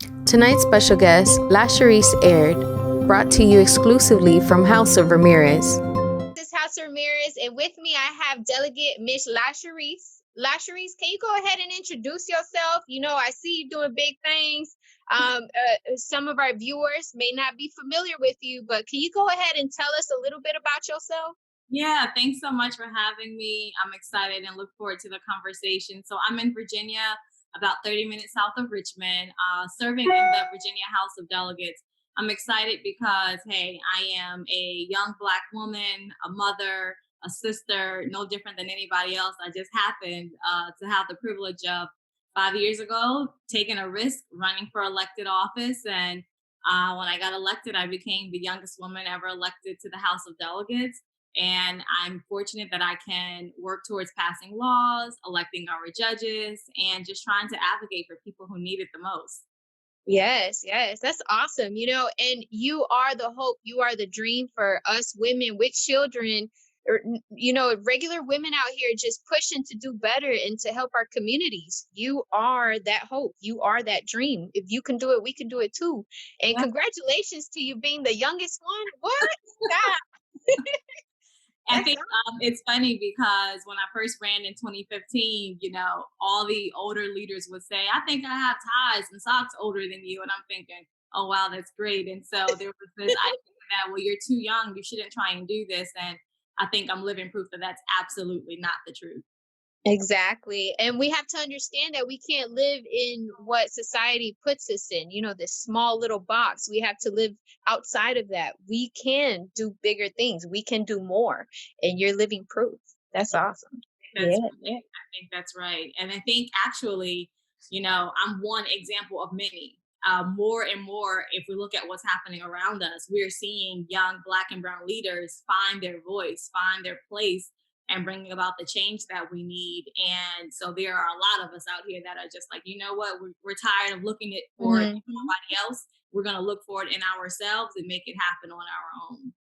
Tonight's special guest, Lashrecse aired, brought to you exclusively from House of Ramirez. This is House Ramirez, and with me I have Delegate Miss Lashrecse. Lashrecse, can you go ahead and introduce yourself? I see you doing big things. Some of our viewers may not be familiar with you, but can you go ahead and tell us a little bit about yourself? Yeah, thanks so much for having me. I'm excited and look forward to the conversation. So I'm in Virginia, about 30 minutes south of Richmond, serving in the Virginia House of Delegates. I'm excited because, hey, I am a young Black woman, a mother, a sister, no different than anybody else. I just happened to have the privilege of 5 years ago taking a risk running for elected office. And when I got elected, I became the youngest woman ever elected to the House of Delegates. And I'm fortunate that I can work towards passing laws, electing our judges, and just trying to advocate for people who need it the most. Yes, yes, that's awesome. And you are the hope, you are the dream for us women with children, regular women out here just pushing to do better and to help our communities. You are that hope, you are that dream. If you can do it, we can do it too. And Yeah. congratulations to you being the youngest one. What? Stop. I That's think it's funny because when I first ran in 2015, all the older leaders would say, I think I have ties and socks older than you. And I'm thinking, oh, wow, that's great. And so there was this idea that, well, you're too young. You shouldn't try and do this. And I think I'm living proof that that's absolutely not the truth. Exactly. And we have to understand that we can't live in what society puts us in, this small little box. We have to live outside of that. We can do bigger things. We can do more. And you're living proof. That's awesome. That's Yeah. right. I think that's right. And I think actually, I'm one example of many. More and more, if we look at what's happening around us, we're seeing young Black and Brown leaders find their voice, find their place, and bringing about the change that we need. And so there are a lot of us out here that are just like, you know what, we're tired of looking it for Mhm. somebody else. We're going to look for it in ourselves and make it happen on our own.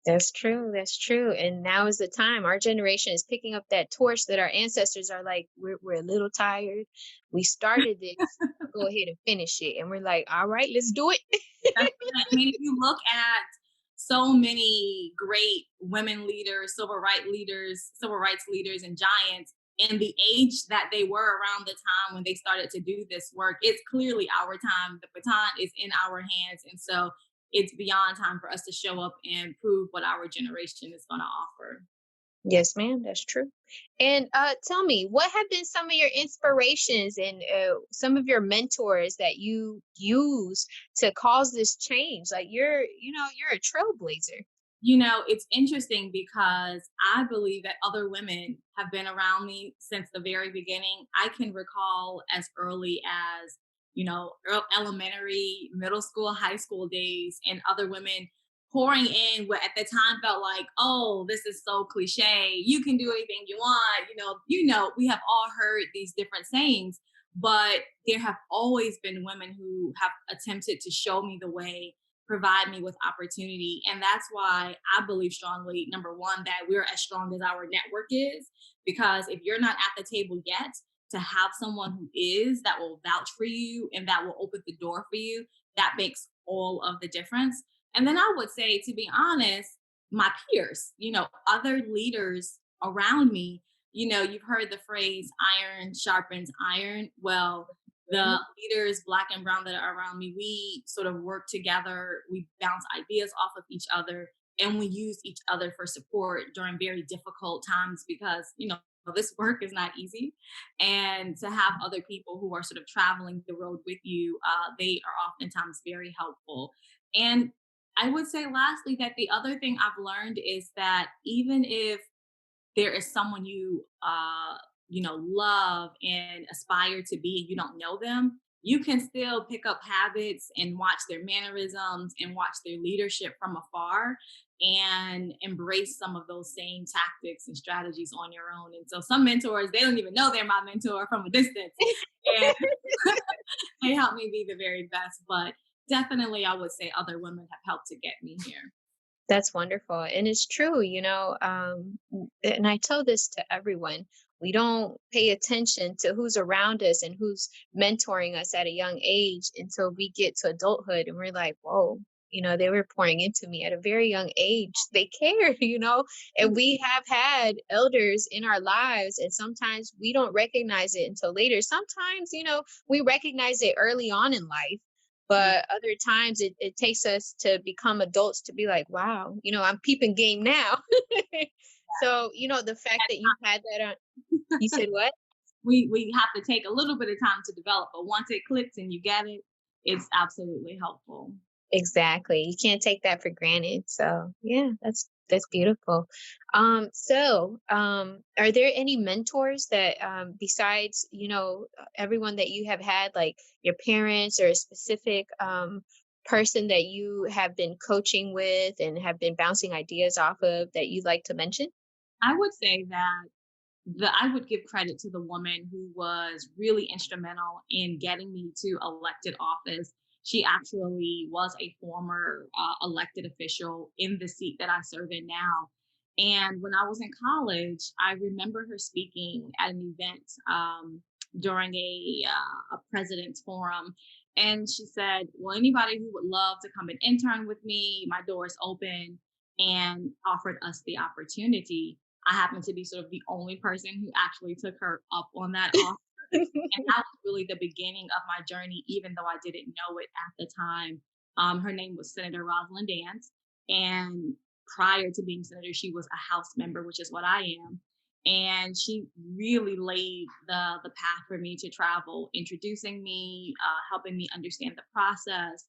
That's true. That's true. And now is the time. Our generation is picking up that torch that our ancestors are like, we're a little tired. We started this. Go ahead and finish it. And we're like, all right, let's do it. That's right. I mean, if you look at so many great women leaders, civil rights leaders, and giants, and the age that they were around the time when they started to do this work, it's clearly our time. The baton is in our hands. And so it's beyond time for us to show up and prove what our generation is going to offer. Yes, ma'am, that's true. And tell me, what have been some of your inspirations and some of your mentors that you use to cause this change? Like you're a trailblazer. It's interesting because I believe that other women have been around me since the very beginning. I can recall as early as, elementary, middle school, high school days, and other women pouring in what at the time felt like, oh, this is so cliche. You can do anything you want. We have all heard these different sayings, but there have always been women who have attempted to show me the way, provide me with opportunity. And that's why I believe strongly, number one, that we're as strong as our network is. Because if you're not at the table yet, to have someone who is that will vouch for you and that will open the door for you, that makes all of the difference. And then I would say, to be honest, my peers, other leaders around me, you've heard the phrase iron sharpens iron. Well, the Mhm. leaders, Black and Brown, that are around me, we sort of work together. We bounce ideas off of each other, and we use each other for support during very difficult times because, this work is not easy. And to have other people who are sort of traveling the road with you, they are oftentimes very helpful. And I would say, lastly, that the other thing I've learned is that even if there is someone you love and aspire to be, and you don't know them, you can still pick up habits and watch their mannerisms and watch their leadership from afar and embrace some of those same tactics and strategies on your own. And so some mentors, they don't even know they're my mentor from a distance, and they help me be the very best. But definitely I would say other women have helped to get me here. That's wonderful. And it's true, and I tell this to everyone. We don't pay attention to who's around us and who's mentoring us at a young age until we get to adulthood and we're like, whoa, they were pouring into me at a very young age. They cared, and we have had elders in our lives, and sometimes we don't recognize it until later. Sometimes, we recognize it early on in life, Yeah. but other times it takes us to become adults to be like, wow, I'm peeping game now. So, the fact that you had that on, you said what? We have to take a little bit of time to develop, but once it clicks and you get it, it's absolutely helpful. Exactly. You can't take that for granted. So yeah, that's beautiful. Are there any mentors that besides, everyone that you have had, like your parents or a specific person that you have been coaching with and have been bouncing ideas off of that you'd like to mention? I would say that I would give credit to the woman who was really instrumental in getting me to elected office. She actually was a former elected official in the seat that I serve in now. And when I was in college, I remember her speaking at an event during a president's forum. And she said, well, anybody who would love to come and intern with me, my door is open, and offered us the opportunity. I happened to be sort of the only person who actually took her up on that offer. And that was really the beginning of my journey, even though I didn't know it at the time. Her name was Senator Rosalind Dance. And prior to being senator, she was a House member, which is what I am. And she really laid the path for me to travel, introducing me, helping me understand the process,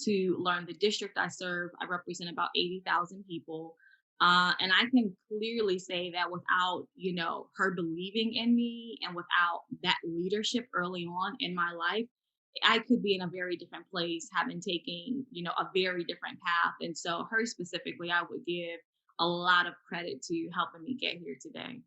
to learn the district I serve. I represent about 80,000 people. And I can clearly say that without, her believing in me and without that leadership early on in my life, I could be in a very different place, having taken, a very different path. And so her specifically, I would give a lot of credit to helping me get here today.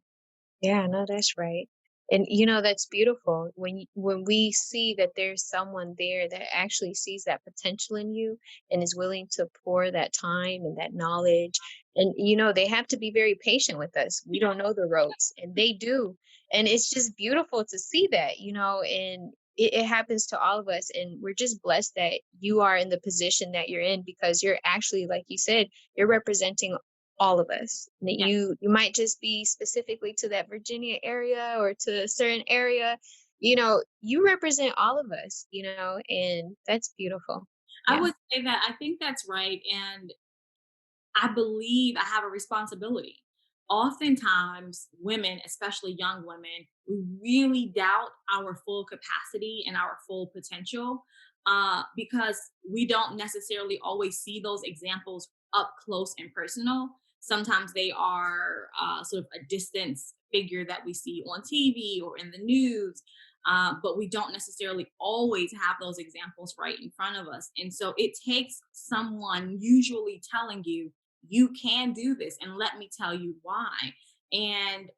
Yeah, no, that's right. And that's beautiful when we see that there's someone there that actually sees that potential in you and is willing to pour that time and that knowledge. And they have to be very patient with us. We don't know the ropes, and they do. And it's just beautiful to see that, and it happens to all of us. And we're just blessed that you are in the position that you're in, because you're actually, like you said, you're representing all of us. That Yeah. you might just be specifically to that Virginia area or to a certain area. You represent all of us, and that's beautiful. I Yeah. would say that I think that's right. And I believe I have a responsibility. Oftentimes, women, especially young women, we really doubt our full capacity and our full potential because we don't necessarily always see those examples up close and personal. Sometimes they are sort of a distance figure that we see on TV or in the news, but we don't necessarily always have those examples right in front of us. And so it takes someone usually telling you, you can do this, and let me tell you why. And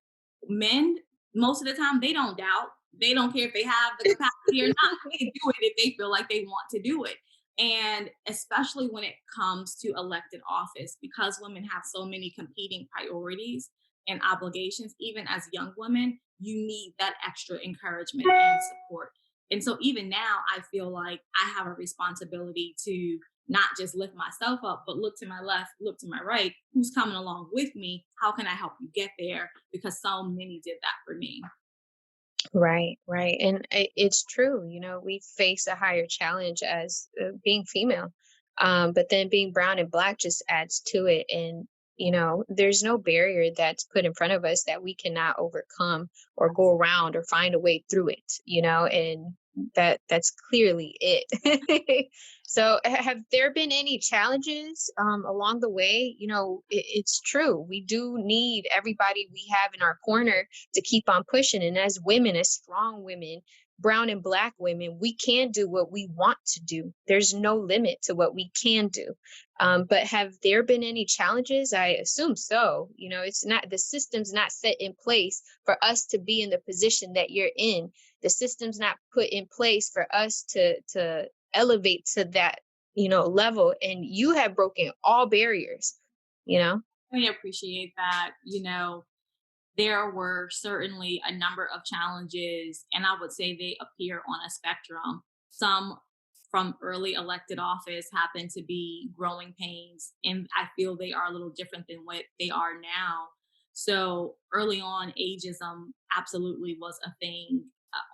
men, most of the time, they don't doubt. They don't care if they have the capacity or not. They do it if they feel like they want to do it. And especially when it comes to elected office, because women have so many competing priorities and obligations, even as young women, you need that extra encouragement and support. And so even now, I feel like I have a responsibility to not just lift myself up, but look to my left, look to my right, who's coming along with me? How can I help you get there? Because so many did that for me. Right, right. And it's true, we face a higher challenge as being female. But then being brown and black just adds to it. And, there's no barrier that's put in front of us that we cannot overcome or go around or find a way through it, and that's clearly it. So have there been any challenges along the way? It's true. We do need everybody we have in our corner to keep on pushing. And as women, as strong women, brown and black women, we can do what we want to do. There's no limit to what we can do. But have there been any challenges? I assume so. It's not, the system's not set in place for us to be in the position that you're in. The system's not put in place for us to elevate to that, level. And you have broken all barriers, you know? I appreciate that. there were certainly a number of challenges, and I would say they appear on a spectrum. Some from early elected office happen to be growing pains, and I feel they are a little different than what they are now. So early on, ageism absolutely was a thing,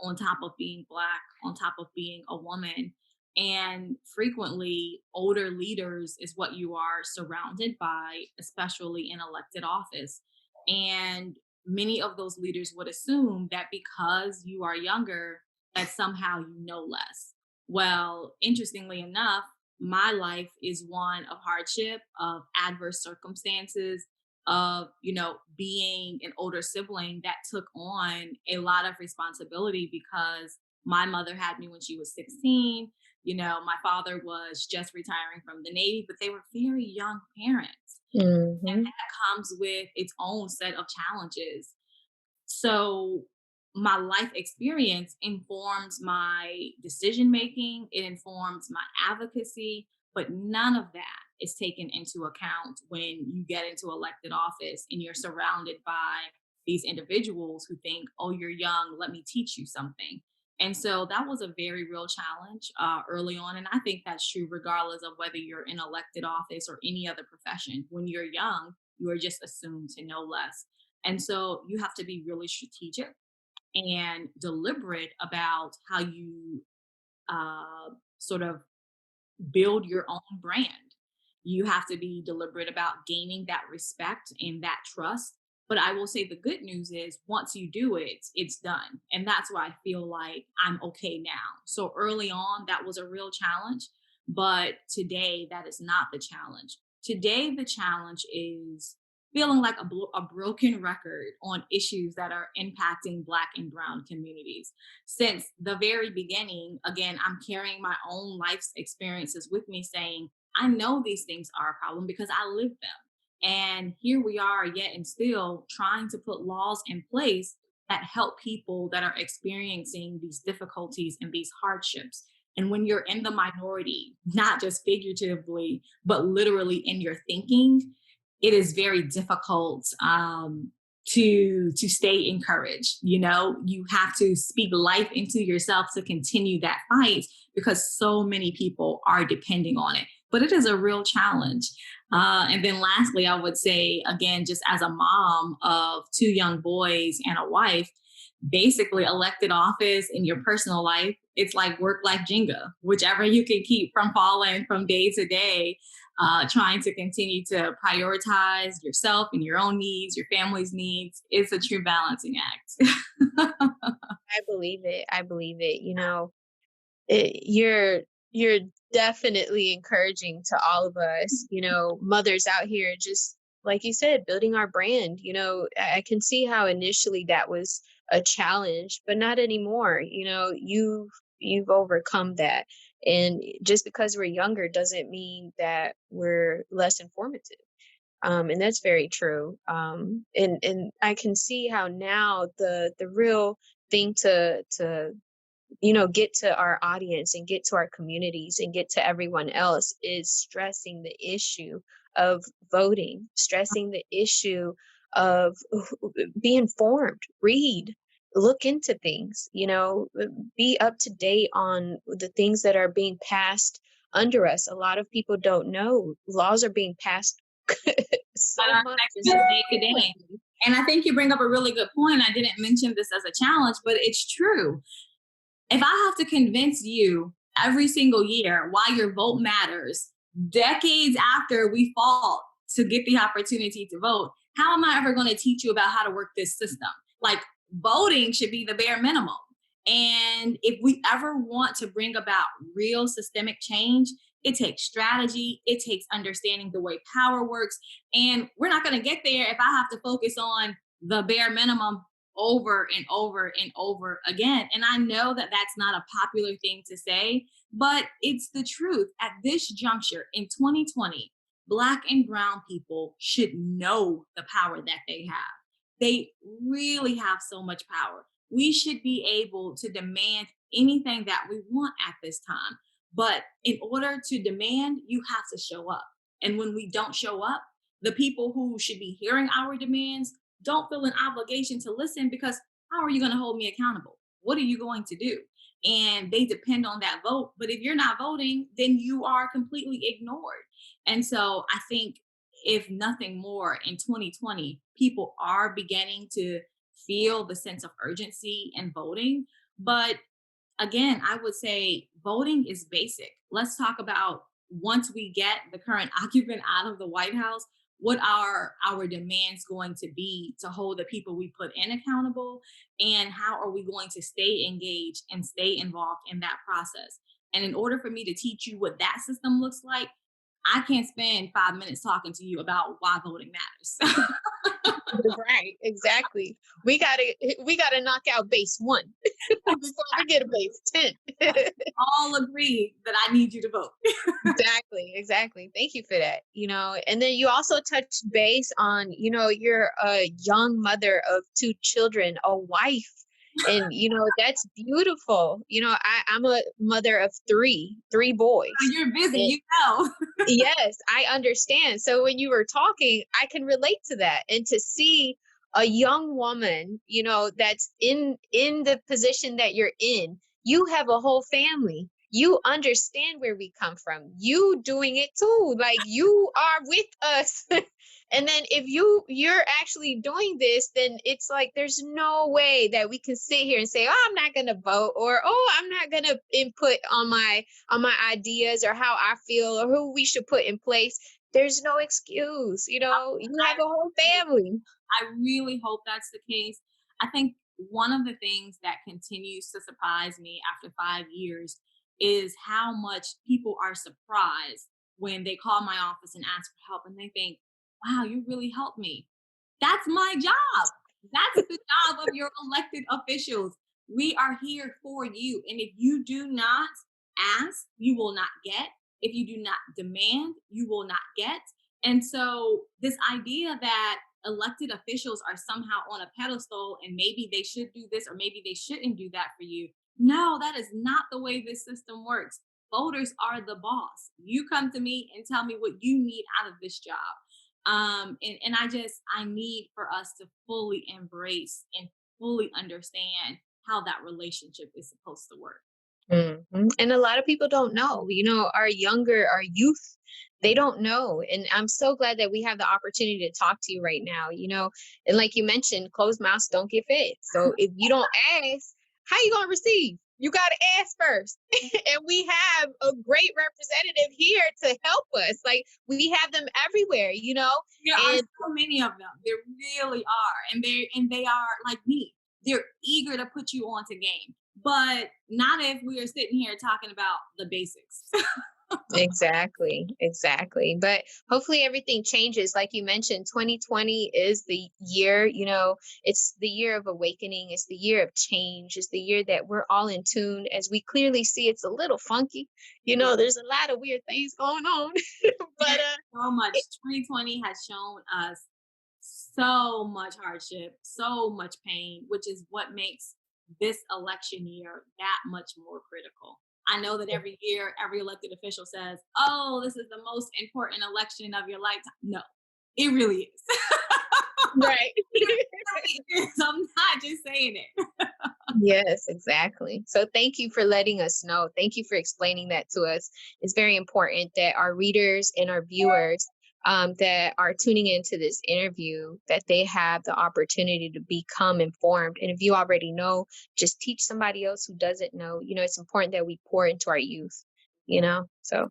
on top of being Black, on top of being a woman. And frequently, older leaders is what you are surrounded by, especially in elected office. And many of those leaders would assume that because you are younger, that somehow you know less. Well, interestingly enough, my life is one of hardship, of adverse circumstances, of, being an older sibling that took on a lot of responsibility because my mother had me when she was 16. My father was just retiring from the Navy, but they were very young parents. And Hmm. that comes with its own set of challenges. So my life experience informs my decision making, it informs my advocacy, but none of that is taken into account when you get into elected office and you're surrounded by these individuals who think, oh, you're young, let me teach you something. And so that was a very real challenge early on. And I think that's true regardless of whether you're in elected office or any other profession. When you're young, you are just assumed to know less. And so you have to be really strategic and deliberate about how you sort of build your own brand. You have to be deliberate about gaining that respect and that trust. But I will say the good news is once you do it, it's done. And that's why I feel like I'm okay now. So early on, that was a real challenge. But today, that is not the challenge. Today, the challenge is feeling like a broken record on issues that are impacting Black and Brown communities. Since the very beginning, again, I'm carrying my own life's experiences with me saying, I know these things are a problem because I live them. And here we are, yet and still trying to put laws in place that help people that are experiencing these difficulties and these hardships. And when you're in the minority, not just figuratively, but literally in your thinking, it is very difficult to stay encouraged. You have to speak life into yourself to continue that fight because so many people are depending on it. But it is a real challenge. And then lastly, I would say, again, just as a mom of two young boys and a wife, basically elected office in your personal life, it's like work life Jenga, whichever you can keep from falling from day to day, trying to continue to prioritize yourself and your own needs, your family's needs. It's a true balancing act. I believe it. I believe it. You're definitely encouraging to all of us, mothers out here, just like you said, building our brand. I can see how initially that was a challenge, but not anymore. You've overcome that. And just because we're younger doesn't mean that we're less informative. And that's very true. And I can see how now the real thing to get to our audience and get to our communities and get to everyone else is stressing the issue of voting, stressing the issue of be informed, read, look into things, be up to date on the things that are being passed under us. A lot of people don't know laws are being passed That so are much and affecting so us day to day. quickly. And I think you bring up a really good point. I didn't mention this as a challenge, but it's true. If I have to convince you every single year why your vote matters, decades after we fought to get the opportunity to vote, how am I ever going to teach you about how to work this system? Like, voting should be the bare minimum. And if we ever want to bring about real systemic change, it takes strategy, it takes understanding the way power works. And we're not going to get there if I have to focus on the bare minimum over and over and over again. And I know that that's not a popular thing to say, but it's the truth. At this juncture in 2020, Black and Brown people should know the power that they have. They really have so much power. We should be able to demand anything that we want at this time. But in order to demand, you have to show up. And when we don't show up, the people who should be hearing our demands don't feel an obligation to listen, because how are you going to hold me accountable? What are you going to do? And they depend on that vote. But if you're not voting, then you are completely ignored. And so I think, if nothing more, in 2020, people are beginning to feel the sense of urgency in voting. But again, I would say voting is basic. Let's talk about, once we get the current occupant out of the White House, what are our demands going to be to hold the people we put in accountable? And how are we going to stay engaged and stay involved in that process? And in order for me to teach you what that system looks like, I can't spend 5 minutes talking to you about why voting matters. Right, exactly. We gotta knock out base one before we get a base 10. All agree that I need you to vote. Exactly, exactly. Thank you for that. And then you also touched base on, you're a young mother of two children, a wife. And that's beautiful. I'm a mother of three boys. You're busy, And you know. yes, I understand. So when you were talking, I can relate to that. And to see a young woman, that's in the position that you're in, you have a whole family. You understand where we come from. You doing it too. Like, you are with us. And then if you're actually doing this, then it's like there's no way that we can sit here and say, "Oh, I'm not going to vote," or, "Oh, I'm not going to input on my ideas or how I feel or who we should put in place." There's no excuse. You have a whole family. I really hope that's the case. I think one of the things that continues to surprise me after 5 years is how much people are surprised when they call my office and ask for help, and they think, wow, you really helped me. That's my job. That's the job of your elected officials. We are here for you. And if you do not ask, you will not get. If you do not demand, you will not get. And so, this idea that elected officials are somehow on a pedestal and maybe they should do this or maybe they shouldn't do that for you. No, that is not the way this system works. Voters are the boss. You come to me and tell me what you need out of this job. And I need for us to fully embrace and fully understand how that relationship is supposed to work. And a lot of people don't know, our youth, they don't know. And I'm so glad that we have the opportunity to talk to you right now, and like you mentioned, closed mouths don't get fed. So if you don't ask, how you going to receive? You got to ask first. And we have a great representative here to help us. Like, we have them everywhere, There are and so many of them. There really are. And they are like me. They're eager to put you onto game. But not if we are sitting here talking about the basics. exactly, exactly. But hopefully everything changes. Like you mentioned, 2020 is the year, it's the year of awakening. It's the year of change. It's the year that we're all in tune. As we clearly see, it's a little funky. There's a lot of weird things going on. But There's so much. 2020 has shown us so much hardship, so much pain, which is what makes this election year that much more critical. I know that every year, every elected official says, oh, this is the most important election of your lifetime. No, it really is. right. It really is. I'm not just saying it. Yes, exactly. So thank you for letting us know. Thank you for explaining that to us. It's very important that our readers and our viewers that are tuning into this interview, that they have the opportunity to become informed. And if you already know, just teach somebody else who doesn't know. It's important that we pour into our youth, So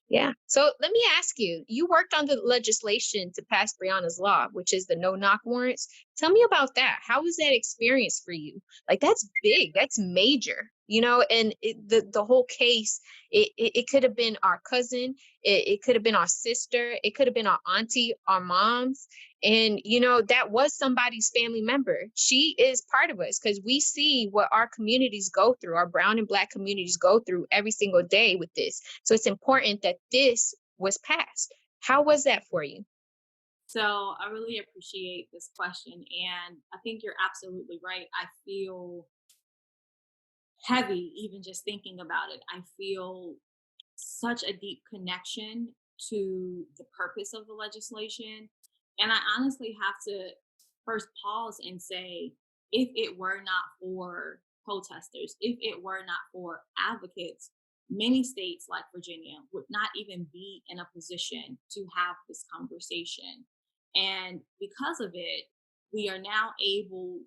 yeah. So let me ask you, you worked on the legislation to pass Brianna's Law, which is the no knock warrants. Tell me about that. How was that experience for you? Like, that's big, that's major, and the whole case, it could have been our cousin, it could have been our sister, it could have been our auntie, our moms. And, that was somebody's family member. She is part of us because we see what our communities go through, our brown and black communities go through every single day with this. So it's important that this was passed. How was that for you? So I really appreciate this question. And I think you're absolutely right. I feel heavy even just thinking about it. I feel such a deep connection to the purpose of the legislation. And I honestly have to first pause and say, if it were not for protesters, if it were not for advocates, many states like Virginia would not even be in a position to have this conversation. And because of it, we are now able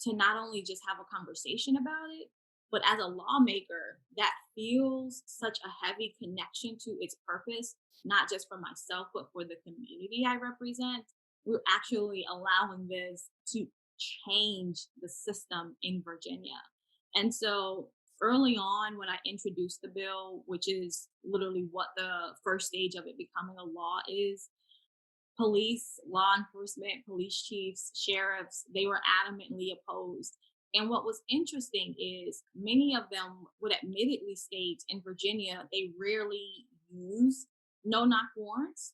to not only just have a conversation about it, but as a lawmaker, that feels such a heavy connection to its purpose, not just for myself, but for the community I represent. We're actually allowing this to change the system in Virginia. And so early on, when I introduced the bill, which is literally what the first stage of it becoming a law is, police, law enforcement, police chiefs, sheriffs, they were adamantly opposed. And what was interesting is many of them would admittedly state in Virginia they rarely use no knock warrants,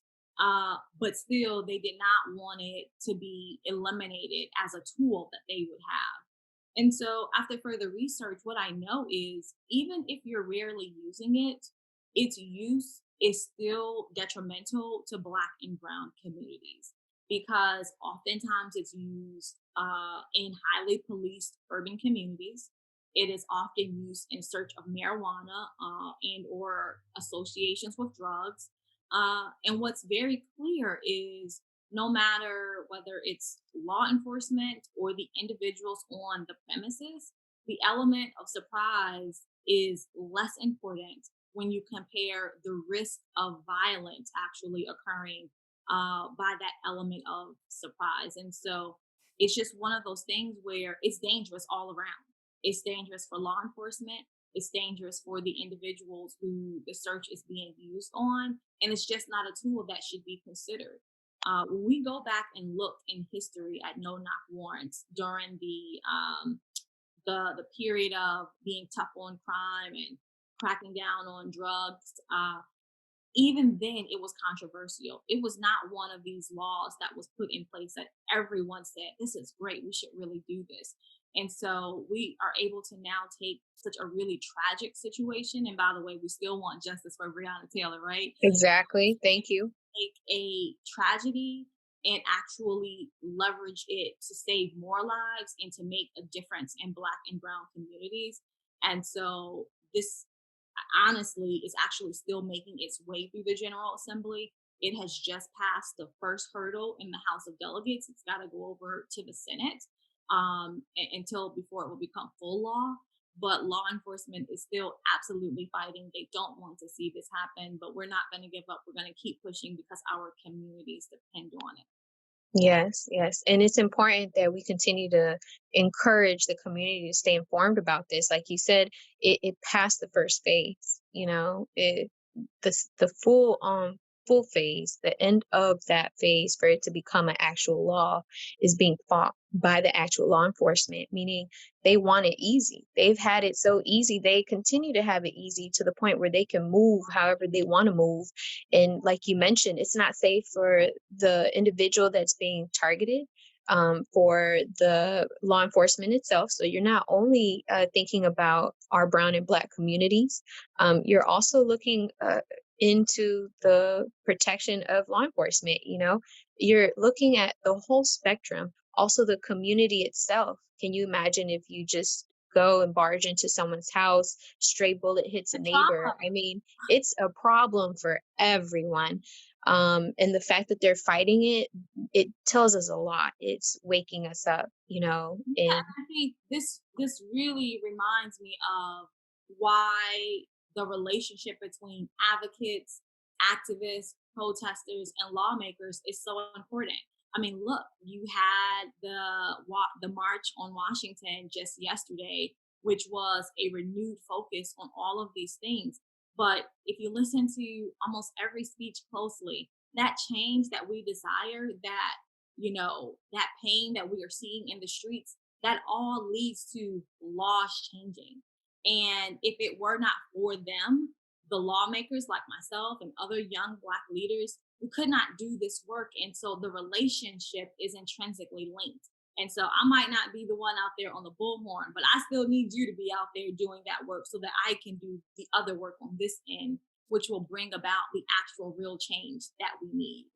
but still they did not want it to be eliminated as a tool that they would have. And so, after further research, what I know is even if you're rarely using it, its use is still detrimental to Black and Brown communities because oftentimes it's used in highly policed urban communities. It is often used in search of marijuana and or associations with drugs. And what's very clear is no matter whether it's law enforcement or the individuals on the premises, the element of surprise is less important when you compare the risk of violence actually occurring by that element of surprise. And so it's just one of those things where it's dangerous all around. It's dangerous for law enforcement. It's dangerous for the individuals who the search is being used on. And it's just not a tool that should be considered. When we go back and look in history at no knock warrants during the period of being tough on crime and cracking down on drugs, even then it was controversial. It was not one of these laws that was put in place that everyone said, this is great, we should really do this. And so we are able to now take such a really tragic situation. And by the way, we still want justice for Breonna Taylor, right? Exactly. Thank you. Take a tragedy and actually leverage it to save more lives and to make a difference in Black and Brown communities. And so this honestly is actually still making its way through the General Assembly. It has just passed the first hurdle in the House of Delegates. It's got to go over to the Senate until before it will become full law. But law enforcement is still absolutely fighting. They don't want to see this happen, but we're not going to give up. We're going to keep pushing because our communities depend on it. Yes, yes. And it's important that we continue to encourage the community to stay informed about this. Like you said, it passed the first phase, the full phase, the end of that phase for it to become an actual law is being fought by the actual law enforcement, meaning they want it easy. They've had it so easy. They continue to have it easy to the point where they can move however they want to move. And like you mentioned, it's not safe for the individual that's being targeted, for the law enforcement itself. So you're not only thinking about our brown and Black communities, you're also looking into the protection of law enforcement. You're looking at the whole spectrum, also the community itself. Can you imagine if you just go and barge into someone's house, stray bullet hits a The neighbor? trauma. I mean, it's a problem for everyone. And the fact that they're fighting it tells us a lot. It's waking us up, Yeah, and I think this really reminds me of why the relationship between advocates, activists, protesters, and lawmakers is so important. I mean, look, you had the march on Washington just yesterday, which was a renewed focus on all of these things. But if you listen to almost every speech closely, that change that we desire, that pain that we are seeing in the streets, that all leads to laws changing. And if it were not for them, the lawmakers like myself and other young Black leaders, we could not do this work. And so the relationship is intrinsically linked. And so I might not be the one out there on the bullhorn, but I still need you to be out there doing that work so that I can do the other work on this end, which will bring about the actual real change that we need.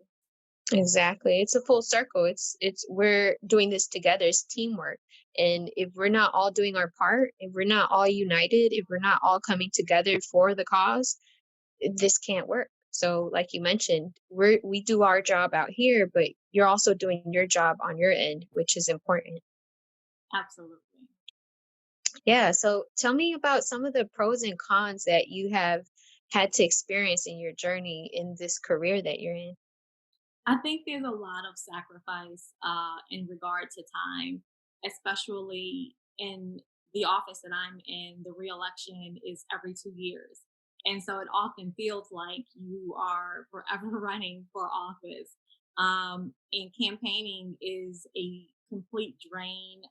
Exactly. It's a full circle. It's we're doing this together. It's teamwork. And if we're not all doing our part, if we're not all united, if we're not all coming together for the cause, this can't work. So like you mentioned, we do our job out here, but you're also doing your job on your end, which is important. Absolutely. Yeah. So tell me about some of the pros and cons that you have had to experience in your journey in this career that you're in. I think there's a lot of sacrifice in regard to time, especially in the office that I'm in. The reelection is every 2 years. And so it often feels like you are forever running for office. And campaigning is a complete drain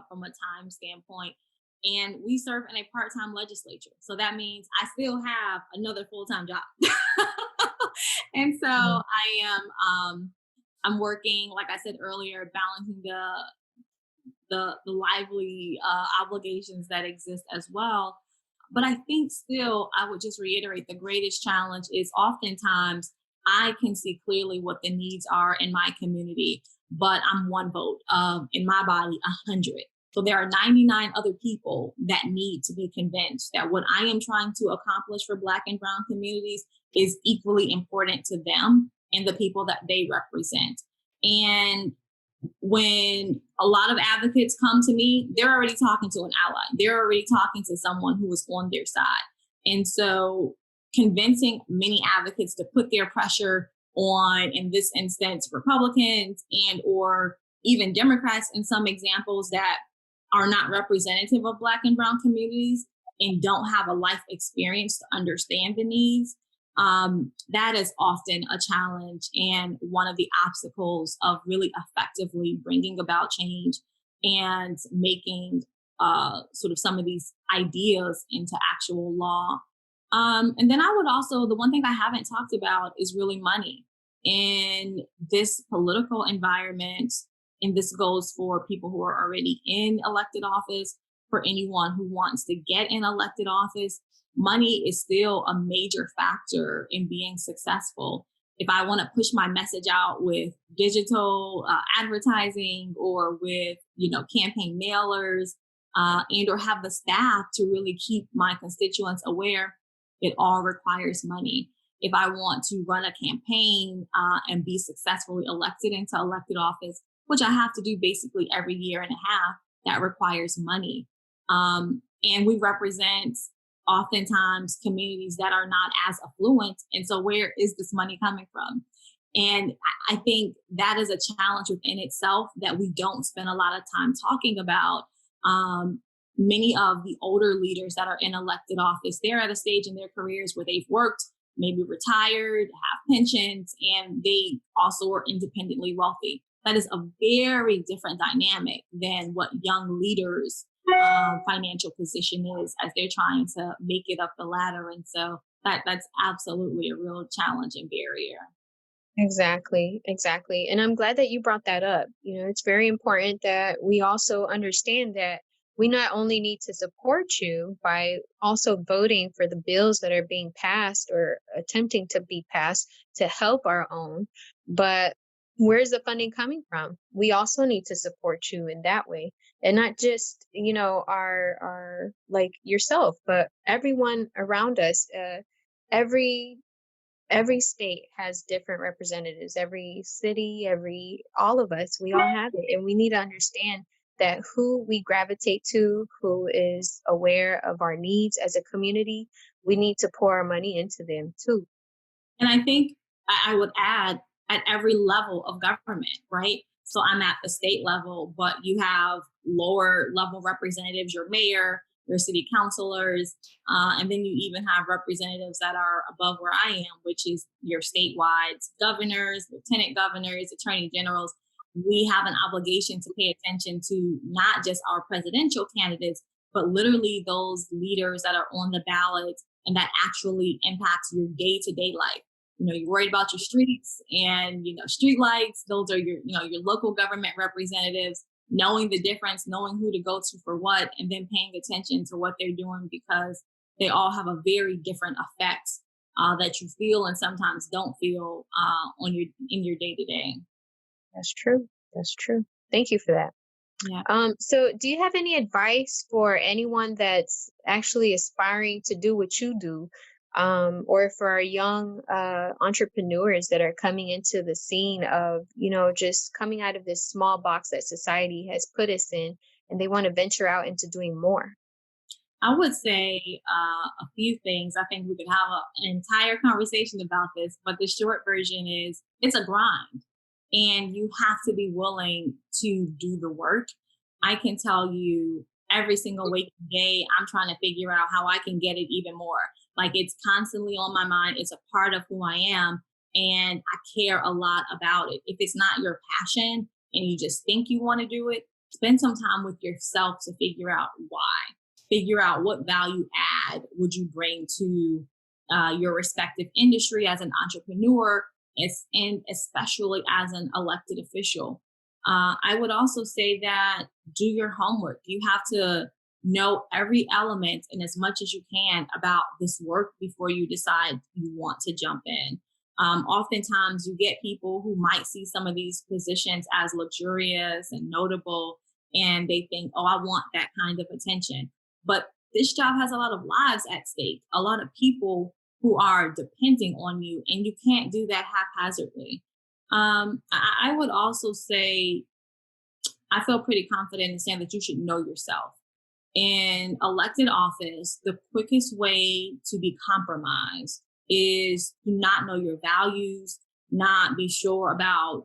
from a time standpoint. And we serve in a part time legislature. So that means I still have another full time job. And so Mhm. I'm working, like I said earlier, balancing the lively obligations that exist as well. But I think still, I would just reiterate the greatest challenge is oftentimes I can see clearly what the needs are in my community, but I'm one vote, in my body, 100. So there are 99 other people that need to be convinced that what I am trying to accomplish for Black and Brown communities is equally important to them and the people that they represent. And when a lot of advocates come to me, they're already talking to an ally. They're already talking to someone who is on their side. And so convincing many advocates to put their pressure on, in this instance, Republicans and or even Democrats in some examples that are not representative of Black and Brown communities and don't have a life experience to understand the needs, that is often a challenge and one of the obstacles of really effectively bringing about change and making sort of some of these ideas into actual law. And then I would also, the one thing I haven't talked about is really money. In this political environment, and this goes for people who are already in elected office, for anyone who wants to get in elected office, money is still a major factor in being successful. If I want to push my message out with digital advertising or with campaign mailers and or have the staff to really keep my constituents aware, it all requires money. If I want to run a campaign and be successfully elected into elected office, which I have to do basically every year and a half, that requires money. And we represent oftentimes communities that are not as affluent. And so, where is this money coming from? And I think that is a challenge within itself that we don't spend a lot of time talking about. Um, Many of the older leaders that are in elected office, they're at a stage in their careers where they've worked, maybe retired, have pensions, and they also are independently wealthy. That is a very different dynamic than what young leaders' financial position is as they're trying to make it up the ladder. And so that's absolutely a real challenge and barrier. Exactly, exactly. And I'm glad that you brought that up. It's very important that we also understand that we not only need to support you by also voting for the bills that are being passed or attempting to be passed to help our own, but where's the funding coming from? We also need to support you in that way. And not just, our like yourself, but everyone around us, every state has different representatives. Every city, every all of us, we all have it, and we need to understand that who we gravitate to, who is aware of our needs as a community, we need to pour our money into them too. And I think I would add at every level of government, right? So I'm at the state level, but you have lower level representatives, your mayor, your city councilors, and then you even have representatives that are above where I am, which is your statewide governors, lieutenant governors, attorney generals. We have an obligation to pay attention to not just our presidential candidates, but literally those leaders that are on the ballot and that actually impacts your day to day life. You're worried about your streets and street lights. Those are your local government representatives, knowing the difference, knowing who to go to for what, and then paying attention to what they're doing because they all have a very different effect that you feel and sometimes don't feel in your day to day. That's true. That's true. Thank you for that. Yeah. So do you have any advice for anyone that's actually aspiring to do what you do? Or for our young entrepreneurs that are coming into the scene of, just coming out of this small box that society has put us in, and they want to venture out into doing more? I would say a few things. I think we could have an entire conversation about this, but the short version is it's a grind and you have to be willing to do the work. I can tell you every single waking day, I'm trying to figure out how I can get it even more. Like it's constantly on my mind. It's a part of who I am. And I care a lot about it. If it's not your passion and you just think you want to do it, spend some time with yourself to figure out why. Figure out what value add would you bring to your respective industry as an entrepreneur, and especially as an elected official. I would also say that do your homework. You have to know every element and as much as you can about this work before you decide you want to jump in. Oftentimes, you get people who might see some of these positions as luxurious and notable, and they think, oh, I want that kind of attention. But this job has a lot of lives at stake, a lot of people who are depending on you, and you can't do that haphazardly. I would also say I feel pretty confident in saying that you should know yourself. In elected office, the quickest way to be compromised is to not know your values, not be sure about,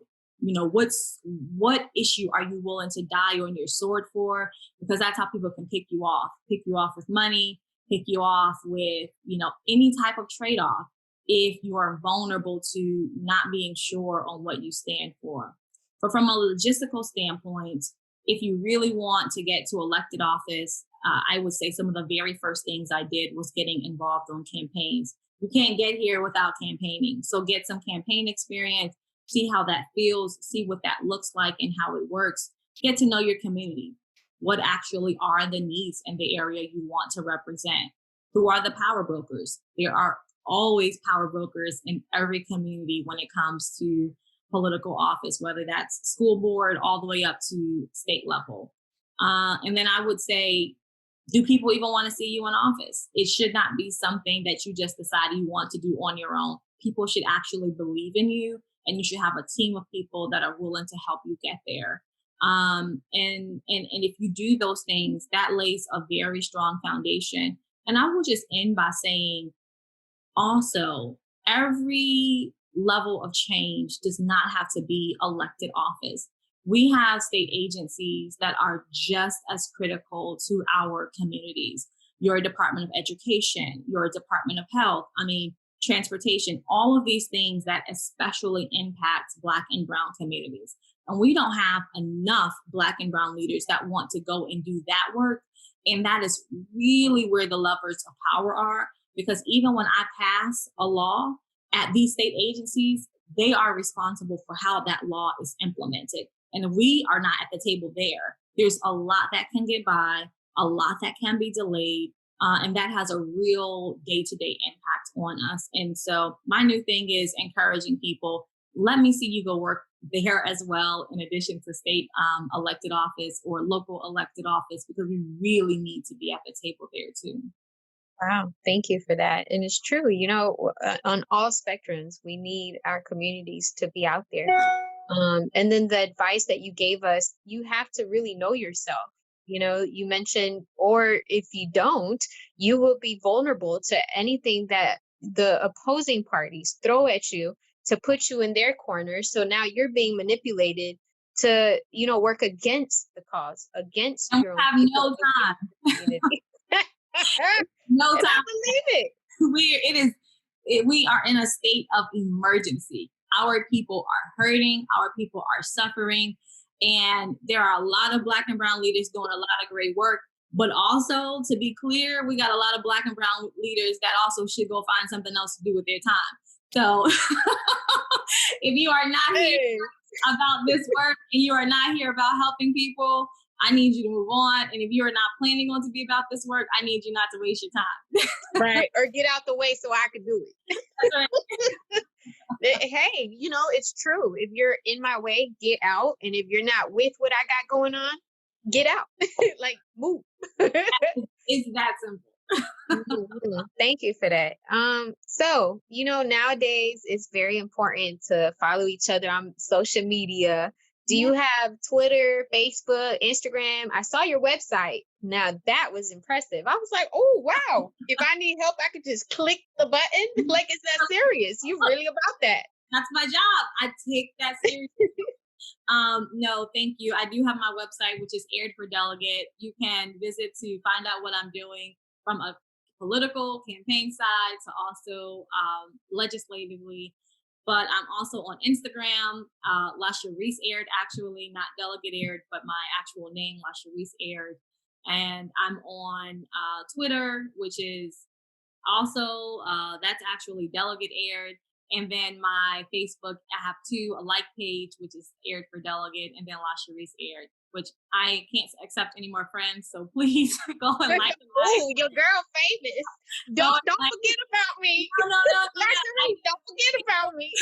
what issue are you willing to die on your sword for? Because that's how people can pick you off with money, pick you off with, any type of trade off if you are vulnerable to not being sure on what you stand for. But from a logistical standpoint, if you really want to get to elected office, I would say some of the very first things I did was getting involved on campaigns. You can't get here without campaigning. So get some campaign experience, see how that feels, see what that looks like and how it works. Get to know your community. What actually are the needs in the area you want to represent? Who are the power brokers? There are always power brokers in every community when it comes to political office, whether that's school board all the way up to state level. And then I would say, do people even want to see you in office? It should not be something that you just decide you want to do on your own. People should actually believe in you, and you should have a team of people that are willing to help you get there. And if you do those things, that lays a very strong foundation. And I will just end by saying, also, every level of change does not have to be elected office. We have state agencies that are just as critical to our communities. Your Department of Education, your Department of Health, transportation, all of these things that especially impact Black and Brown communities. And we don't have enough Black and Brown leaders that want to go and do that work. And that is really where the levers of power are. Because even when I pass a law at these state agencies, they are responsible for how that law is implemented. And if we are not at the table there, there's a lot that can get by, a lot that can be delayed, and that has a real day-to-day impact on us. And so my new thing is encouraging people, let me see you go work there as well, in addition to state elected office or local elected office, because we really need to be at the table there too. Wow, thank you for that. And it's true, on all spectrums, we need our communities to be out there. And then the advice that you gave us, you have to really know yourself. You mentioned, or if you don't, you will be vulnerable to anything that the opposing parties throw at you to put you in their corner. So now you're being manipulated to, work against the cause, against And your own we have people, no time. community. No And time. I believe it. We are in a state of emergency. Our people are hurting, our people are suffering, and there are a lot of Black and Brown leaders doing a lot of great work. But also, to be clear, we got a lot of Black and Brown leaders that also should go find something else to do with their time. So if you are not here about this work and you are not here about helping people, I need you to move on. And if you're not planning on to be about this work, I need you not to waste your time. Right. Or get out the way so I could do it. That's right. Hey, it's true. If you're in my way, get out. And if you're not with what I got going on, get out. Like, move. It's that simple. Thank you for that. So, nowadays it's very important to follow each other on social media. Do you have Twitter, Facebook, Instagram? I saw your website. Now that was impressive. I was like, oh, wow. If I need help, I could just click the button. Like, it's that serious. You really about that. That's my job. I take that seriously. No, thank you. I do have my website, which is Aired for Delegate. You can visit to find out what I'm doing from a political campaign side to also legislatively. But I'm also on Instagram, Lashrecse Aired, actually, not Delegate Aired, but my actual name, Lashrecse Aired. And I'm on Twitter, which is also, that's actually Delegate Aired. And then my Facebook, I have a like page, which is Aired for Delegate, and then Lashrecse Aired, which I can't accept any more friends. So please go and like. Oh, your girl famous. Don't forget about me. No. Lashrecse, don't forget about me.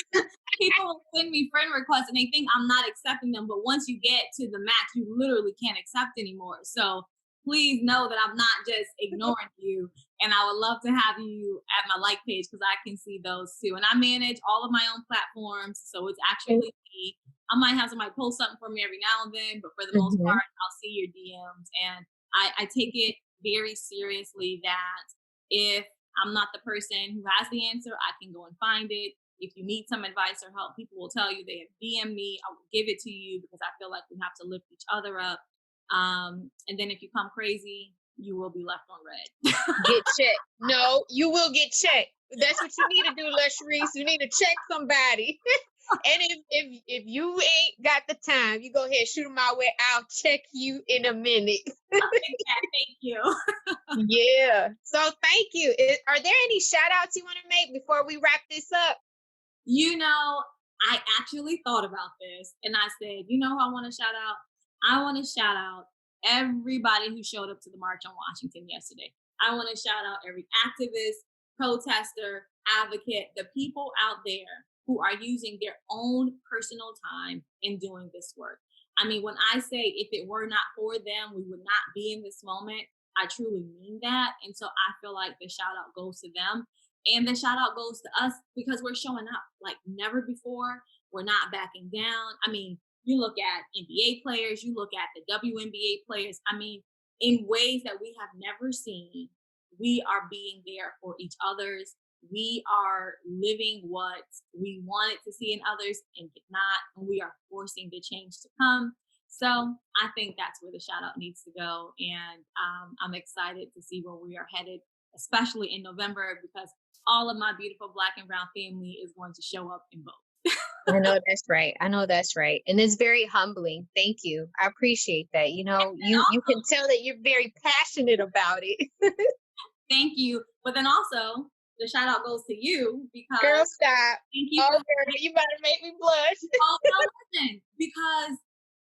People will send me friend requests and they think I'm not accepting them. But once you get to the max, you literally can't accept anymore. So please know that I'm not just ignoring you. And I would love to have you at my like page because I can see those too. And I manage all of my own platforms. So it's actually me. I might have somebody post something for me every now and then, but for the most part, I'll see your DMs. And I take it very seriously that if I'm not the person who has the answer, I can go and find it. If you need some advice or help, people will tell you they have DM me. I will give it to you because I feel like we have to lift each other up. And then if you come crazy, you will be left on red. Get checked. No, you will get checked. That's what you need to do, Lashrecse. You need to check somebody. And if you ain't got the time, you go ahead, shoot them my way. I'll check you in a minute. Thank you. Yeah. So thank you. Are there any shout outs you want to make before we wrap this up? I actually thought about this and I said, who I want to shout out? I want to shout out everybody who showed up to the March on Washington yesterday. I want to shout out every activist, protester, advocate, the people out there who are using their own personal time in doing this work. I mean, when I say if it were not for them, we would not be in this moment, I truly mean that. And so I feel like the shout out goes to them. And the shout out goes to us because we're showing up like never before. We're not backing down. I mean, you look at NBA players, you look at the WNBA players. I mean, in ways that we have never seen, we are being there for each other's. We are living what we wanted to see in others and did not, and we are forcing the change to come. So I think that's where the shout out needs to go. And I'm excited to see where we are headed, especially in November, because all of my beautiful Black and brown family is going to show up and vote. I know that's right. And it's very humbling. Thank you. I appreciate that. You can tell that you're very passionate about it. Thank you. But then also the shout out goes to you because girl, stop. Thank you. Oh, girl, you better make me blush. Oh, no, listen, because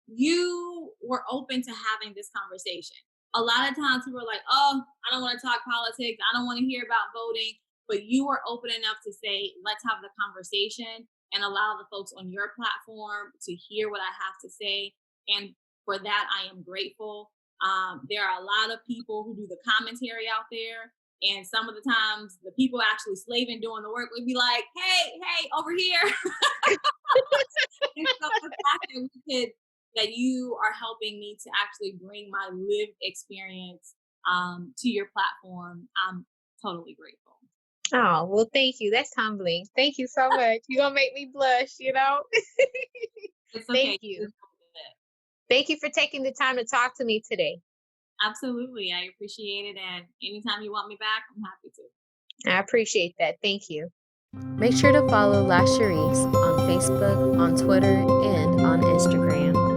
you were open to having this conversation. A lot of times people are like, oh, I don't want to talk politics. I don't want to hear about voting. But you were open enough to say, let's have the conversation and allow the folks on your platform to hear what I have to say. And for that, I am grateful. There are a lot of people who do the commentary out there. And some of the times the people actually slaving doing the work would be like, hey, over here. And so the fact that you are helping me to actually bring my lived experience to your platform, I'm totally grateful. Oh, well, thank you. That's humbling. Thank you so much. You're going to make me blush, It's okay. Thank you. Thank you for taking the time to talk to me today. Absolutely. I appreciate it. And anytime you want me back, I'm happy to. I appreciate that. Thank you. Make sure to follow Lashrecse on Facebook, on Twitter, and on Instagram.